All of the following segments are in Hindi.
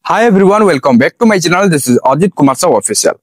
Hi everyone, welcome back to my channel. This is Ajit Kumar Sahu official.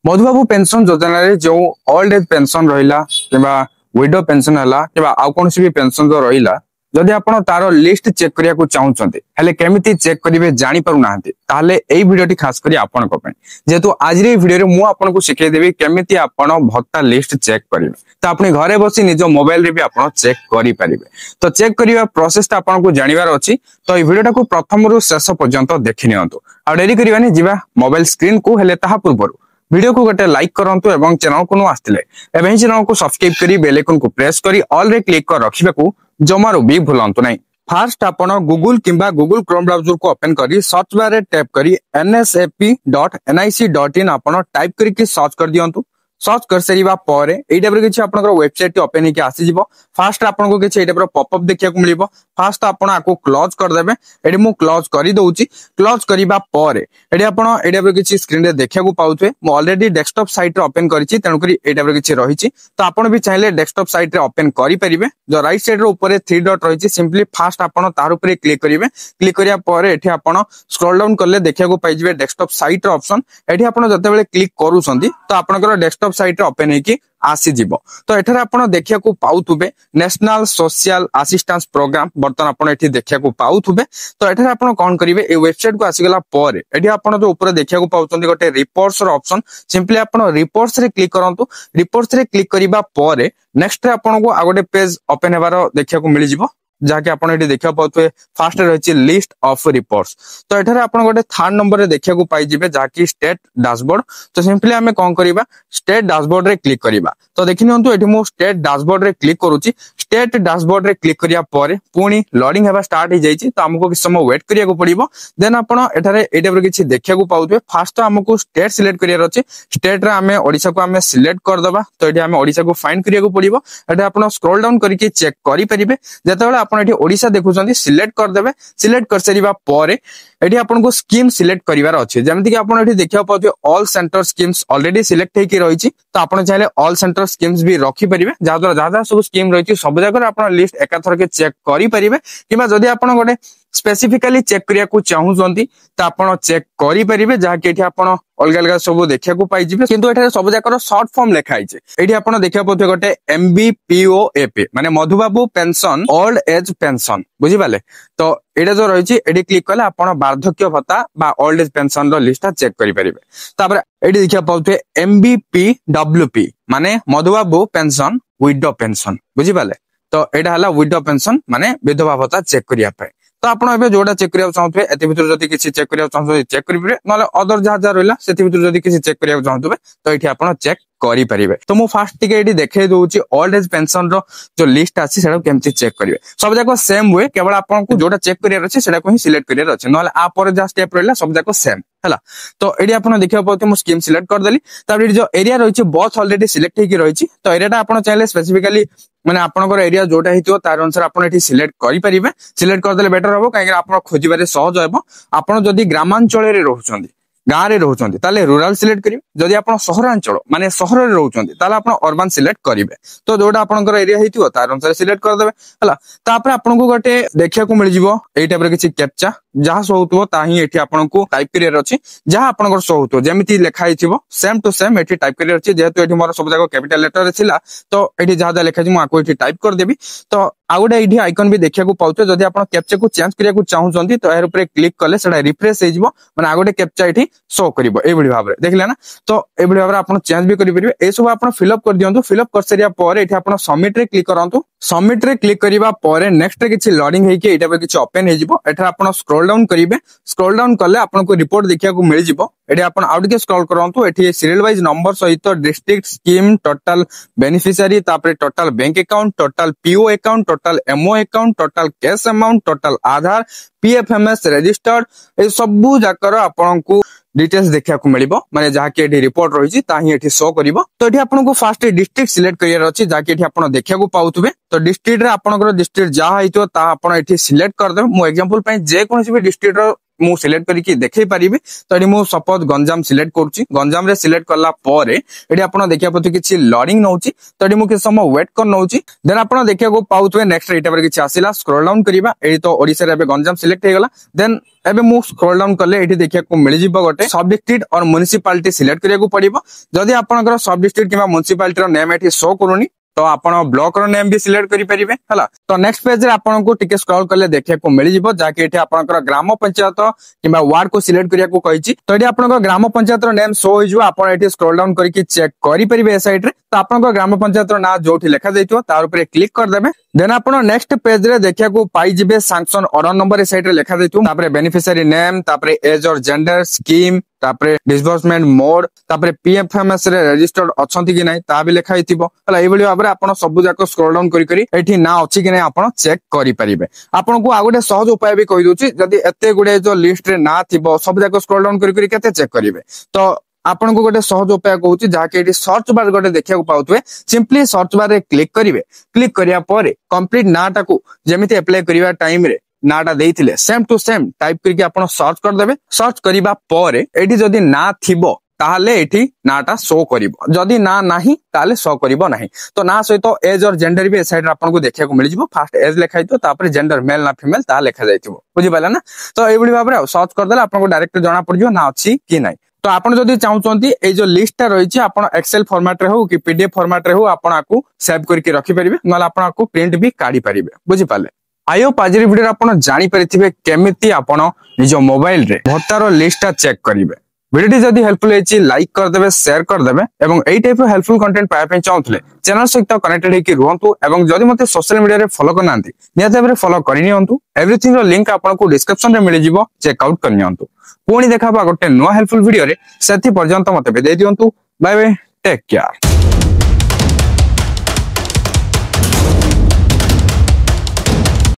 Madhubabu pension योजना रे जो ओल्ड एज पेंशन रहिला किबा विडो पेंशन हला किबा आ कोनसी भी पेंशन जो रहिला जदि आपण तारो लिस्ट चेक करिया को चाहुचंती हेले केमिति चेक करिवे जानि पारु नाहंती ताले एई वीडियोटी खास करी आपण को पे जेतु आज रे वीडियो रे मु आपण को सिखै देबी केमिति आपण भत्ता लिस्ट चेक करिवे तो अपने घरे बसी निज मोबाइल रे भी आपण चेक करि परिबे तो चेक करिवा प्रोसेस ता आपण को जानिबार अछि तो एई वीडियोटा को प्रथम रु शेष पर्यंत देखि नियंतु आ डेरी करिवानी जिबा मोबाइल स्क्रीन को हेले ताहा पूर्वरु वीडियो को गोटे लाइक करंतु एवं चैनल को आस्तिले एवं चैनल को सब्सक्राइब करी बेल आइकन को प्रेस करी ऑल रे क्लिक कर रखिबा को जमारो भी भूलंतु नहीं। फर्स्ट आपण गूगल किंबा गूगल क्रोम ब्राउजर को ओपन करी सर्च बार रे टैप करी nsap.nic.in आपण टाइप करी के सर्च कर दियंतु। सर्च कर सरीबा परे एई टाइप रे किछि आपनकर वेबसाइट ओपन हे के आसी जिवो। फर्स्ट आपनको किछि एई टाइप रो पॉपअप देखिया को मिलिबो। फर्स्ट आपण आको क्लोज कर देबे एडी मु क्लोज करी दउची। क्लोज करिबा परे एडी आपण एई टाइप रो किछि स्क्रीन रे देखिया को पाउथवे। मु ऑलरेडी डेस्कटॉप साइट रे ओपन करिछि तेनु करी एई टाइप रो किछि रहिछि तो आपण भी चाहिले डेस्कटॉप साइट रे ओपन करि परिबे। जो राइट साइड रो ऊपर 3 डॉट रहिछि सिंपली फर्स्ट आपण तार ऊपर क्लिक करिवे। क्लिक करिया परे एठी आपण स्क्रॉल डाउन करले देखिया को पाइ जिवे डेस्कटॉप साइट रो ऑप्शन। एठी आपण जते बेले क्लिक करूछंती तो आपनकर डेस्कटॉप साइट रे ओपन हे कि आसी जीवो। तो एठारे आपण देखिया को पाउथुबे नेशनल सोशल असिस्टेंस प्रोग्राम बर्तन आपण एठी देखिया को पाउथुबे। तो एठारे आपण कोन करिवे ए वेबसाइट को आसी गला परे एठी आपण जो ऊपर देखिया को पाउचंदी गोटे रिपोर्ट्स रो ऑप्शन सिंपली आपण रिपोर्ट्स रे क्लिक करंतु। रिपोर्ट्स रे क्लिक करिबा परे नेक्स्ट रे आपण को आ गोटे पेज ओपन हेबारो देखिया को मिलि जिवो जाके आपण एठी देखिया पाउथुबे। फर्स्ट रहिछि लिस्ट ऑफ रिपोर्ट्स तो एठारे आपण गोटे थर्ड नंबर रे देखिया को पाइ जिवे जाकी स्टेट डैशबोर्ड। तो सिंपली हमें कोन करिबा स्टेट डैशबोर्ड रे क्लिक करिबा। तो देखिनियंतु एठी मो स्टेट डैशबोर्ड रे क्लिक करूची। स्टेट डैशबोर्ड रे क्लिक करिया परे पुनी लोडिंग हेबा स्टार्ट हे जाईची तो हमको किछ समय वेट करिया को पड़िबो। देन आपण एठारे ए टाइप रे किछ देखिया को पाउथुबे। फर्स्ट तो हमको स्टेट सिलेक्ट करिया अछि। स्टेट रे हमें ओडिसा को हमें सिलेक्ट कर दबा तो एठी हमें ओडिसा को फाइंड करिया को पड़िबो। एटा आपण स्क्रॉल डाउन करके चेक करि परिबे जेतेबेले आपण एठी ओडिसा देखुछंती सिलेक्ट कर देबे। सिलेक्ट कर सरीबा परे एठी आपण को स्कीम सिलेक्ट करिवार अछि जेमति कि आपण एठी देखिया पाउथुबे all centre schemes already select हे कि रहिछि तो आपण चाहिले ऑल सेंटर स्कीम्स भी रखि परिबे जाहा जाहा सब स्कीम रहिछि सब जगह आपण लिस्ट एकाथर के चेक करि परिबे। किबा जदि आपण गोटे स्पेसिफिकली चेक करिया को चाहुचंती तो आपण चेक करि परिबे जहा कि एठी आपण अलग अलग सब देखिया को पाइ जिबे किंतु एठारे सब जाकर शॉर्ट फॉर्म लेखा आइছে। एठी आपण देखिया पथि गोटे MBPOAP माने Madhubabu pension old age pension बुझि पाले। तो एटा जो रहिछि एठी क्लिक करले आपण वार्धक्य भत्ता बा ओल्ड एज पेंशन रो लिस्ट चेक करि परिबे। तापर एठी देखिया पाउथे MBPWP माने मधुबाबू पेंशन विडो पेंशन बुझि पाले। तो एटा हला विडो पेंशन माने विधवा भत्ता चेक करिया पाए। तो आपण एबे जोडा चेक करिया चाहथबे एते भितर जदि किछि चेक करिया चाहथबे चेक करिबे नले अदर जहा जहा रहला सेति भितर जदि किछि चेक करिया चाहथबे तो एठी आपण चेक करि परिबे। तो मु फास्ट टिके एठी देखे दोउची ओल्ड एज पेंशन रो जो लिस्ट आसी सेडा केमति चेक करिवे सब जाको सेम वे केवल आपण को जोडा चेक करिया अछि सेडा को ही सिलेक्ट करिया अछि नले आ पर जा स्टेप रहला सब जाको सेम हला। तो एडी आपण देखिया पते मु स्कीम सिलेक्ट कर देली तापर एडी जो एरिया रहिछि बस ऑलरेडी सिलेक्ट हे कि रहिछि तो एरियाटा आपण चाहिले स्पेसिफिकली माने आपनकर एरिया जोटा हितो तार अनुसार आपण एठी सिलेक्ट करि परिबे। सिलेक्ट कर देले बेटर होबो काहे कि आपण खोजिबारे सहज होबो। आपण जदी ग्रामांचल रे रहउछंदी गाँ रे रहउछंदी ताले रूरल सिलेक्ट करिवे। जदी आपण सहरांचल माने शहर रे रहउछंदी ताले आपण अर्बन सिलेक्ट करिवे। तो जोटा आपनकर एरिया हितो तार अनुसार सिलेक्ट कर देबे हला। तापर आपण को गोटे देखिया को मिल जिवो एई टाइप रे किछि कैप्चा जहा सो होतबो ताही एठी आपण को टाइप करियर अछि जहा आपनकर सो होतबो जेमिति लेखा हिथिबो सेम टू सेम एठी टाइप करियर अछि। जेहेतु एठी मोर सब जाको कैपिटल लेटर रे छिला तो एठी जहा जहा लेखा छि मु आको एठी टाइप कर देबी। तो आउडा एठी आइकन भी देखिया को पाउतो जदी आपण कैप्चा को चेंज करिया को चाहुचंती तो एहर ऊपर क्लिक करले सेडा रिफ्रेश हे जिवो माने आगोटे कैप्चा एठी शो करिवो एबडी भाबरे देखले ना। तो एबडी भाबरे आपण चेंज भी करि परिबे। ए सब आपण फिल अप कर दियंतु। फिल अप कर सरिया परे एठी आपण सबमिट रे क्लिक करंतु। सबमिट रे क्लिक करिबा परे नेक्स्ट रे किछि लोडिंग हे कि एटा पे किछि ओपन हे जिवो। एठा आपण स्क्रॉल डाउन करिवे। स्क्रॉल डाउन करले आपण को रिपोर्ट देखिया को मिल जिवो। एठी आपण आउट के स्क्रॉल करंतु एठी सीरियल वाइज नंबर सहित डिस्ट्रिक्ट स्कीम टोटल बेनिफिशियरी तापर total bank account total PO account total MO account total cash amount total Aadhaar PFMS registered ए सबु जाकर आपण को डिटेल्स देखिया को मिलिबो माने जहा कि एठी रिपोर्ट रहिछि ताही एठी शो करिवो। तो एठी आपण को फर्स्ट डिस्ट्रिक्ट सिलेक्ट करियर अछि जहा कि एठी आपण देखिया को पाउतबे। तो डिस्ट्रिक्ट रे आपनकर डिस्ट्रिक्ट जहा हितो ता आपण एठी सिलेक्ट कर देबे। मो एग्जांपल पय जे कोनसी भी डिस्ट्रिक्ट रो मु सिलेक्ट करके देखै परिबे तो एडी मु सपोज गंजाम सिलेक्ट करछि गंजाम रे सिलेक्ट करला परे एडी आपण देखिया पति किछि लोडिंग नउछि तो एडी मु के समय वेट कर नउछि देन आपण देखिया को पाउथवे नेक्स्ट एटा पर किछि आसिला स्क्रॉल डाउन करिबा एडी तो ओडिसा रे गंजाम सिलेक्ट हे गला देन एबे मु स्क्रॉल डाउन करले एठी देखिया को मिलि जिवो गोटे सब डिस्ट्रिक्ट और म्युनिसिपालिटी सिलेक्ट करिया को पड़िबो जदी आपनकर सब डिस्ट्रिक्ट किबा म्युनिसिपालिटी रो नेम एठी शो करूनी तो आपण ब्लॉक रो नेम भी सिलेक्ट करि परिबे हला तो नेक्स्ट पेज रे आपण को टिके स्क्रॉल करले देखिया को मिलि जिवो जाके एठी आपनकर ग्राम पंचायत किबा वार्ड को सिलेक्ट करिया को कहिछि तो एठी आपनकर ग्राम पंचायत रो नेम शो हो जिवो आपण एठी स्क्रॉल डाउन करके चेक करि परिबे ए साइड रे तो आपनकर ग्राम पंचायत रो ना जोठी लिखा जाइतो तार ऊपर क्लिक कर देबे देन आपण नेक्स्ट पेज रे देखिया को पाई जिबे सैंक्शन ऑर्डर नंबर ए साइड रे लिखा जाइतो तापर बेनिफिशियरी नेम तापर एज और जेंडर स्कीम तापर डिसबर्समेंट मोड तापर पीएफएमएस रे रजिस्टर्ड अछंती कि नै ता भी लिखा हितिबो हला एबोली बाबरे आपण सब जाको स्क्रॉल डाउन करी करी एठी ना अछि कि नै आपण चेक करि परिबे आपण को आ गोटे सहज उपाय भी कहि दोछि जदी एते गुडे जो लिस्ट रे ना थिबो सब जाको स्क्रॉल डाउन करी करी केते चेक करिवे तो आपण को गोटे सहज उपाय कहूछि जाके एठी सर्च बार गोटे देखिया को पाउतवे सिंपली सर्च बार रे क्लिक करिवे क्लिक करिया परे कंप्लीट नाटा को जेमिति अप्लाई करिवा टाइम रे नाटा देइथिले सेम टू सेम टाइप करके आपण सर्च कर देबे सर्च करिबा परे एठी जदी ना थिबो ताहले एठी नाटा शो करिवो जदी ना नाही ताले शो करिवो नाही तो ना सहित एज और जेंडर भी ए साइड रे आपण को देखिया को मिल जिवो फर्स्ट एज लिखाइतो तापर जेंडर मेल ना फीमेल ता लिखा जाइतिबो बुझि पाला ना तो एबडी भाबरे सर्च कर देला आपण को डायरेक्ट जाना पड़ जिवो ना अछि कि नाही तो आपण जदी चाहउचंती ए जो लिस्ट रहिछि आपण एक्सेल फॉर्मेट रे हो कि पीडीएफ फॉर्मेट रे हो आपण आकु सेव करके रखि परिबे नला आपण आकु प्रिंट भी काढी परिबे बुझि पाले आयो पाजरी वीडियो आपण जानि परिथिबे केमिति आपण निजो मोबाइल रे भत्तार लिस्ट चेक करिवे वीडियो जदी हेल्पफुल हेछि लाइक कर देबे शेयर कर देबे एवं एई टाइप हेल्पफुल कंटेंट पाए पे चाहउतले चैनल सहित कनेक्टेड हेकि रहंतु एवं जदी मते सोशल मीडिया रे फॉलो करनांती नियतबरे फॉलो करि नियंतु एवरीथिंग रो लिंक आपण को डिस्क्रिप्शन रे मिलि जिवो चेक आउट कर नियंतु पुणी देखाबा गोटे नुवा हेल्पफुल वीडियो रे सेति पर्यंत मते दे दियंतु बाय बाय टेक केयर।